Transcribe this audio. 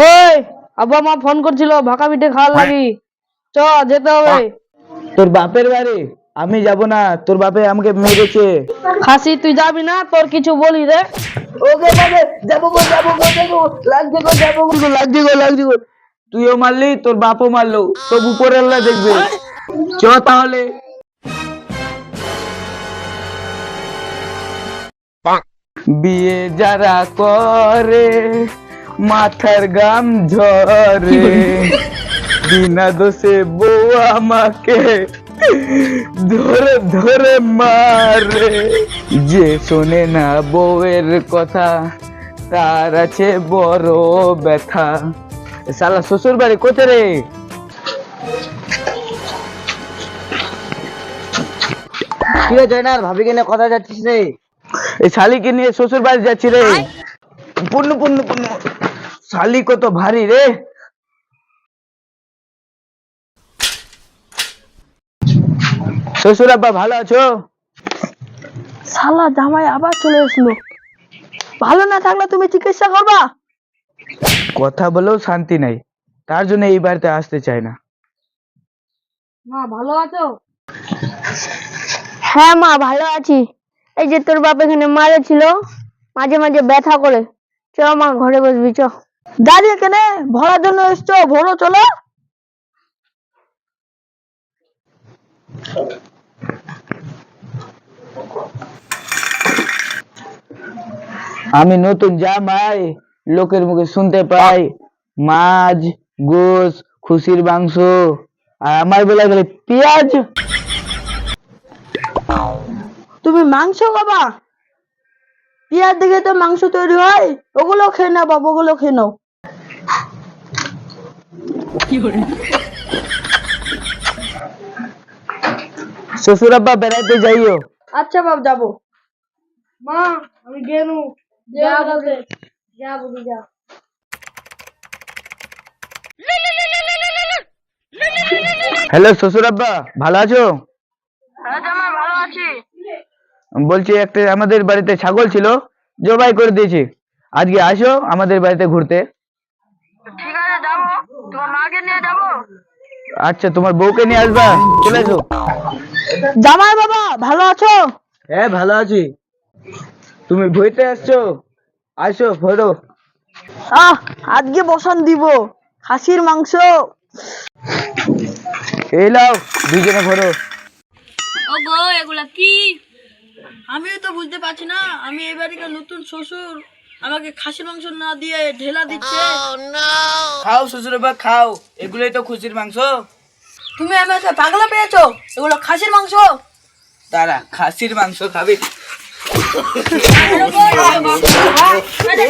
ওই আব্বা মা ফোন করছিল ভাকা পিঠে খাওয়ার লাগি। চ যেতে হবে। তোর বাপের বাড়ি? আমি যাব না, তোর বাপে আমাকে মেরেছে। খাসি তুই যাবি না? তোর কিছু বলি রে। ওকে বাবা, যাবো গো, যাবো গো, যাবো, লাগছে গো, যাবো গো, লাগছে গো, লাগছে গো। তুইও মারলি, তোর বাপও মারলো, সব উপরে আল্লাহ দেখবে। চ তাহলে। বিয়ে যারা করে মাথার গাম ঝরে, বিনা দোষে বউ আমাকে ধরে ধরে মারে। যে শোনে না বউয়ের কথা তার আছে বড় ব্যথা। শালা শ্বশুর বাড়ি কোথায় রে? কি রে জয়নাল, ভাবিকে নিয়ে কথা যাচ্ছিস রে? এই শালিকে নিয়ে শ্বশুর বাড়ি যাচ্ছি রে। পুণ্য পুণ্য পুণ্য, শালি কত ভারী রে। শ্বশুর আব্বা ভালো আছো? শালা জামাই আবার চলে এসলো। ভালো না থাকলে তুমি চিকিৎসা করবা? কথা বলেও শান্তি নাই, তার জন্য এই বাড়িতে আসতে চাই না। মা ভালো আছো? হ্যাঁ মা ভালো আছি। এই যে তোর বাপ এখানে মারেছিল, মাঝে মাঝে ব্যথা করে। চ মা ঘরে বসবি চ। দাঁড়িয়ে কেনে? ভরার জন্য এসছো, ভরো চলো। আমি নতুন জামাই, লোকের মুখে শুনতে পাই মাছ, গোশ, খুশির মাংস, আর আমার বেলায় বলে পেঁয়াজ। তুমি মাংস খাবা? পেঁয়াজ দেখে তো মাংস তৈরি হয়। ওগুলো খেয়ে নাও বাবা, ওগুলো খেয়ে নাও। শ্বশুর আব্বা বেড়াইতে যাইও। আচ্ছা বাপ যাবো। মা আমি গেনু। যা বলতে যা বলি যা। হ্যালো শ্বশুর আব্বা, ভালো আছো? হ্যাঁ জামাই ভালো আছি। বলছি একটা আমাদের বাড়িতে ছাগল ছিল, জবাই করে দিয়েছি। আজকে আসো আমাদের বাড়িতে ঘুরতে। ঠিক আছে যাবো, তোমার মাকে নিয়ে যাবো। আচ্ছা, তোমার বউকে নিয়ে আসবা, চলে এসো। জামাই বাবা ভালো আছো? হ্যাঁ ভালো আছি। তুমি ঘুরতে আসছো? আসো ঘোরো। আজকে বসান দিব খাসির মাংস। এই লাও, দুইজনে ঘোরো। ওগো এগুলা কি? আমি তো বুঝতে পারছি না। আমি এবারে নতুন শ্বশুর, আমাকে খাসির মাংস না দিয়ে ঢেলা দিচ্ছে। খাও শ্বশুর আব্বা খাও, এগুলোই তো খুশির মাংস। তুমি আমাকে পাগলা পেয়েছো? এগুলো খাসির মাংস। তারা খাসির মাংস খাবি? আরে